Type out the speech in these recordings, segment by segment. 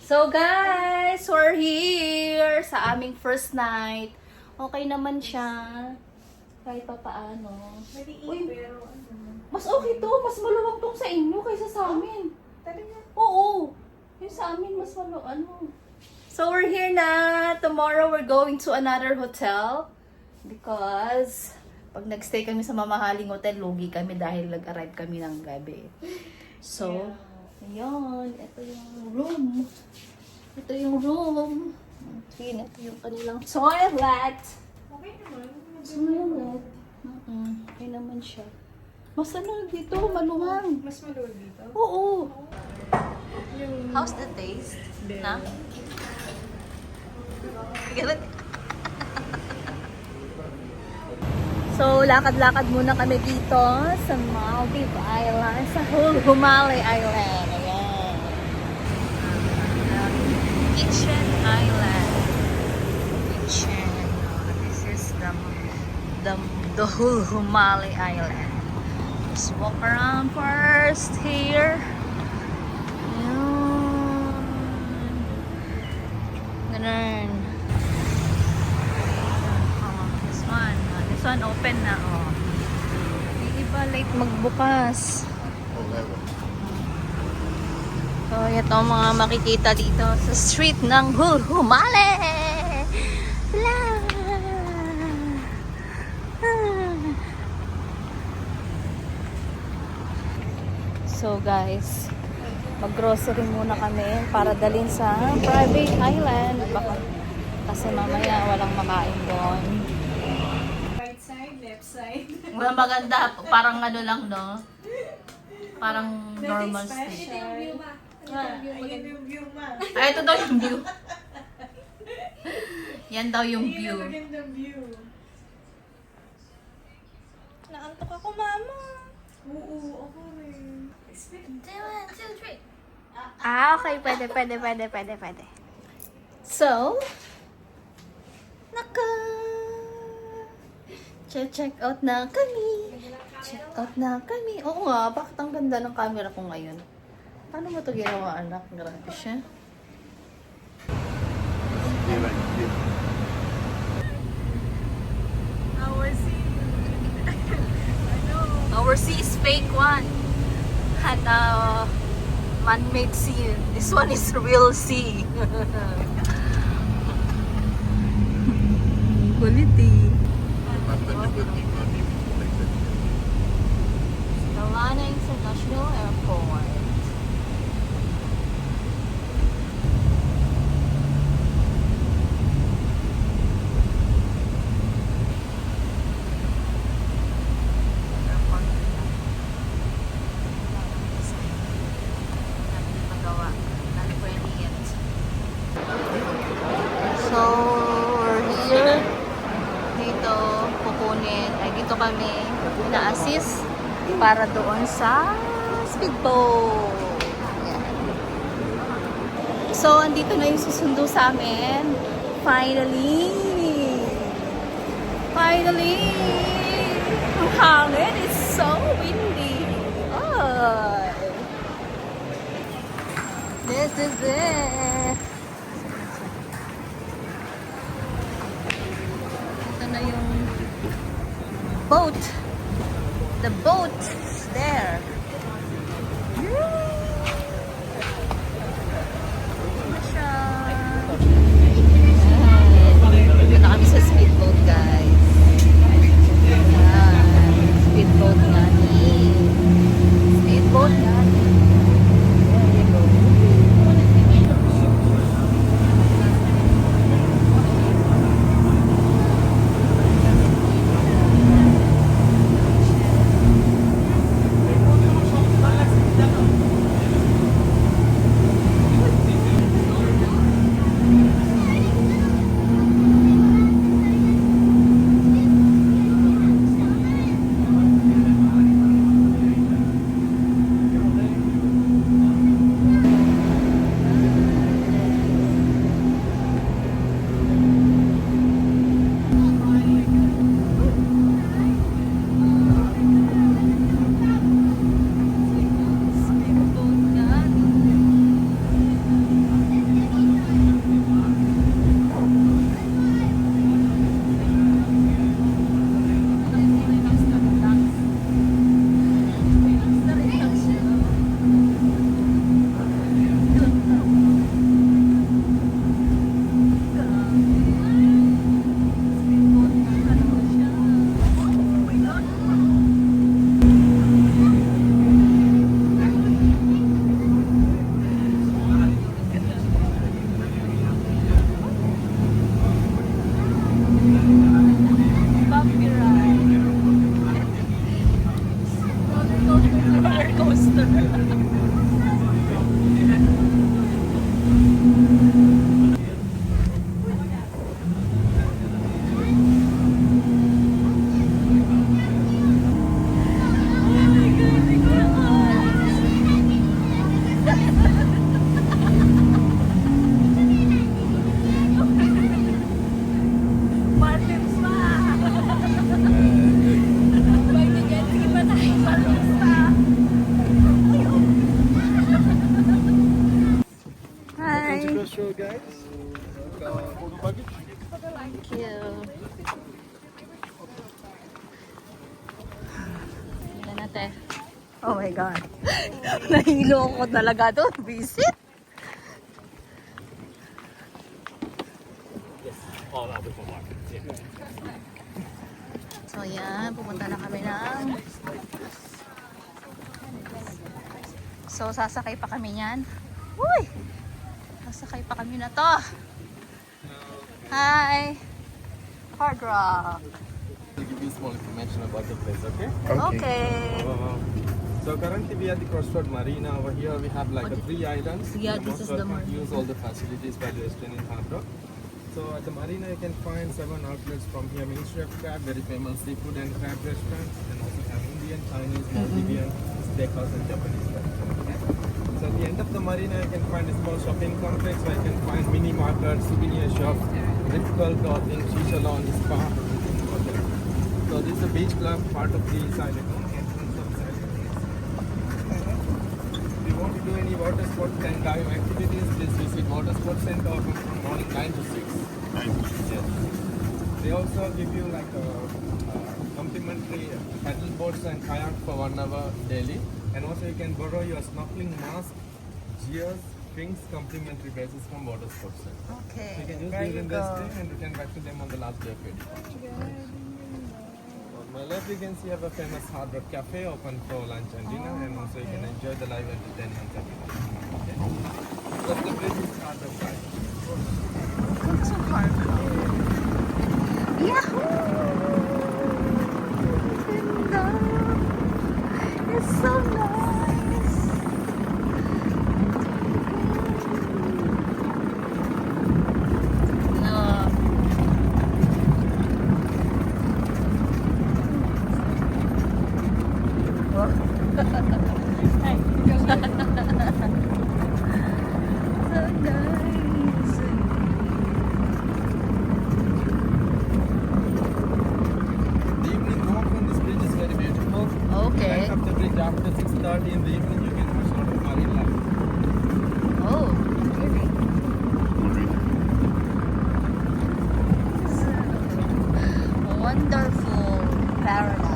So guys, we're here sa aming first night. Okay naman siya. Kahit pa paano. Maliit, pero ano. Mas okay to. Mas maluwag tong sa inyo kaysa sa amin. Talaga? Oo. Yung sa amin mas So we're here na. Tomorrow we're going to another hotel. Because pag nagstay kami sa mamahaling hotel, lugi kami dahil nag-arrive kami ng gabi. So, ayun. Ito yung room. Ito yung room. Ito yung kanilang toilet. Okay naman. Toilet. Okay naman siya. Mas ano dito, maluwang. Mas maluwag dito? Oo. Yung... How's the taste? Na? So, lakad-lakad muna kami dito sa Maldives Island, sa Humali Island. Ayan. Kitchen Island. Kitchen. This is the Humali Island. Let's walk around first here. Ayan. Ganun. This one open na, oh. Yung iba late magbukas. So, ito ang mga makikita dito sa street ng Humali. La! So, guys, mag-grocery muna kami para dalhin sa private island. Baka, kasi mamaya walang makain doon. Right side, left side. Wala maganda. Parang ano lang, no? Parang normal Nothing state. special. Ayun yung view, ma. Ay, ito daw yung view. Yan daw yung Ayun view. yung magandang view. Naantok ako, mama. Oo, ako rin. 1, 2, 3. Ah, okay. Pwede. So, check out na kami. Check out na kami. Oo nga, bakit ang ganda ng camera ko ngayon? Paano mo ito ginawa, anak? Grabe siya. Our sea. Our sea is fake one. At man-made sea. This one is real sea. Quality. Dalana International Airport. So, we're here. Dito, kukunin. Ay, dito kami na-assist para doon sa speedboat. Ayan. So, andito na yung susundo sa amin. Finally! Ang hangin is so windy. Ay. This is it. Ito na yung boat. The boat is there. Ito siya. Dito na kami sa speedboat, guys. Ayan. Speedboat natin. Speedboat natin. There you go. Cross Road, guys. Photo package. Thank you. Tingnan natin. Oh my God. Nahilo ko talaga doon. Visit. All other for market. Yeah. So yan, pupunta na kami ng... So sasakay pa kami niyan. Uy! Sasakay pa kami na to. Hi! Hard Rock. I'll give you small information about the place, okay? Okay. So currently we are at the Crossroad Marina. Over here we have like 3 islands. Yeah, You're this most is the welcome to marina. use all the facilities by the Western in Hard Rock. So at the marina you can find 7 outlets from here. Ministry of Crab, very famous seafood and crab restaurants, and also have Indian, Chinese, Maldivian, steakhouse and Japanese restaurants. Okay? So at the end of the marina you can find a small shopping complex where you can find mini market, souvenir shop, ritual clothing, shisha lounge, spa. Okay. So this is a beach club, part of the silent entrance of silent. If you want to do any water sports and dive activities, please visit Water Sports Center open from morning 9 to 6. Yes. They also give you like a complimentary paddle boards and kayak for 1 hour daily. And also you can borrow your snorkeling mask, gears, fins, complimentary basis from Water Sports Center. Okay. You can use There during you the go. stay and return back to them on the last day of your departure. On my left you can see have a famous Hard Rock Cafe open for lunch and dinner, and also you can enjoy the live entertainment every day. Okay? That's the bridge is Hard Rock Drive. Come to Hard Rock. Yahoo! Ganda! It's so nice! No. So nice. The evening walk on this bridge is very beautiful. Okay. Right up the bridge after 6:30 in the evening you can watch a lot of marine life. Oh, really? Wonderful paradise.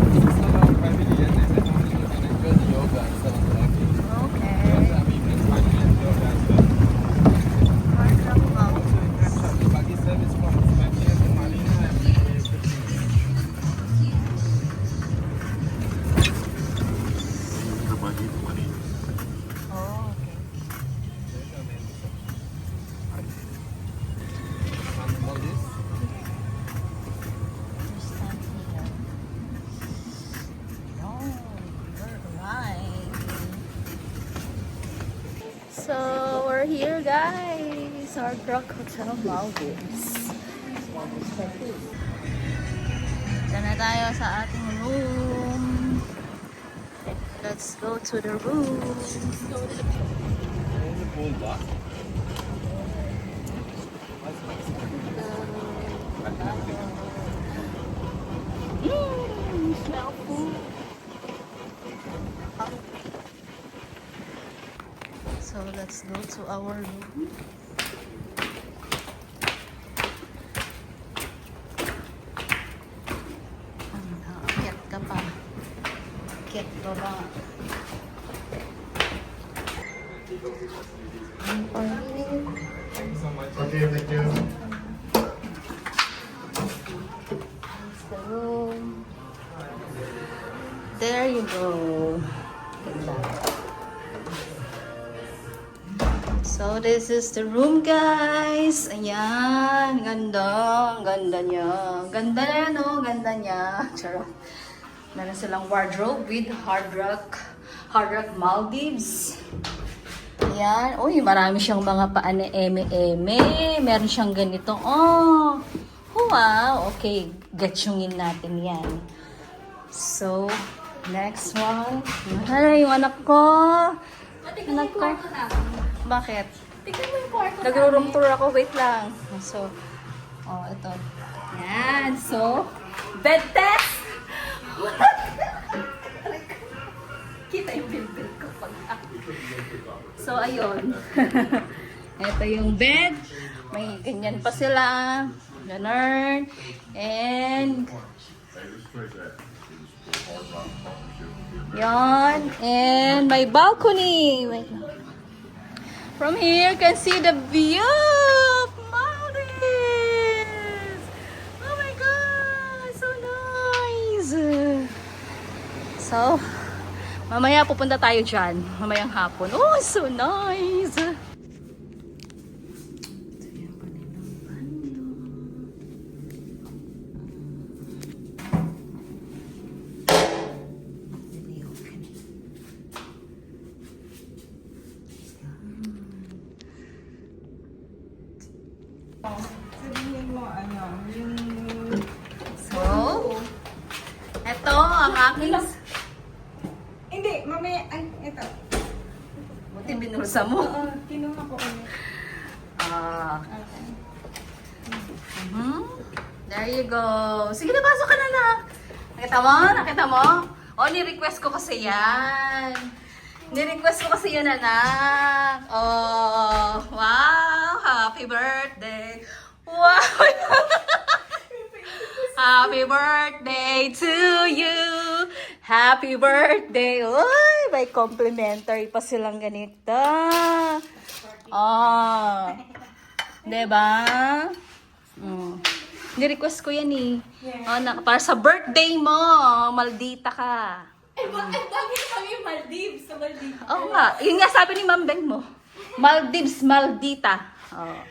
This is a lot of family and every morning you can enjoy the yoga at 7:30. We Okay. also have evening 5 yoga as well. Hard Rock Mountain. Also, you can have the buggy service from Smetli and the marina every 15 minutes. The buggy, the money. Oh, okay. There's the main reception. And all this. Stand here. No, you're right. So, we're here, guys. Hard Rock Hotel Maldives. Dito na tayo sa ating room. Let's go to the room. There is a pool bar. Smell food. So let's go to our room. Akyat ka pa. Akyat pa ba? Thank you so much. Okay, thank you. That's the room. There you go. Ganda. So this is the room, guys. Ayan, ganda. Ang ganda niya. Ganda na yan, oh. Ganda niya. Charot. Meron silang wardrobe with Hard Hard Rock Maldives. Ayan. Uy, marami siyang mga paan na eme-eme. Meron siyang ganito. Oh, wow. Okay, gatsyungin natin yan. So, next one. Ay, yung anak ko. Anak ko. Bakit? Tingnan mo yung kwarto Nagro-room tour ako. Wait lang. So, oh, ito. Yan. So, bed test! Kita yung bill ko pag So, ayun. Ito yung bed. May ganyan pa sila. Ganun. And, yan. And my balcony. Wait lang. From here, you can see the view of Maldives. Oh my God, so nice. So, mamaya pupunta tayo dyan. Mamayang hapon. Oh, so nice. Ito yung kanilang bando. Really open. Sabihin mo, ano, yung... So, ito ang aking... Hindi, mamaya, ay, ito. Buti binulsa mo. Oo, kinuha ko ulit. Ah. Okay. There you go. Sige na, pasok ka na na. Nakita mo? Nakita mo? Oh, ni-request ko kasi yan. Ni-request ko kasi yun, anak. Oh, wow. Happy birthday. Wow. Happy birthday to you. Happy birthday. Uy, may complimentary pa silang ganito. Oh. Diba? Mm. Ni-request ko yan eh. Oh, para sa birthday mo, maldita ka. Bakit kami Maldives? Sa Maldives. Oo nga. Yun nga sabi ni Ma'am Ben mo. Maldives, maldita. Oh.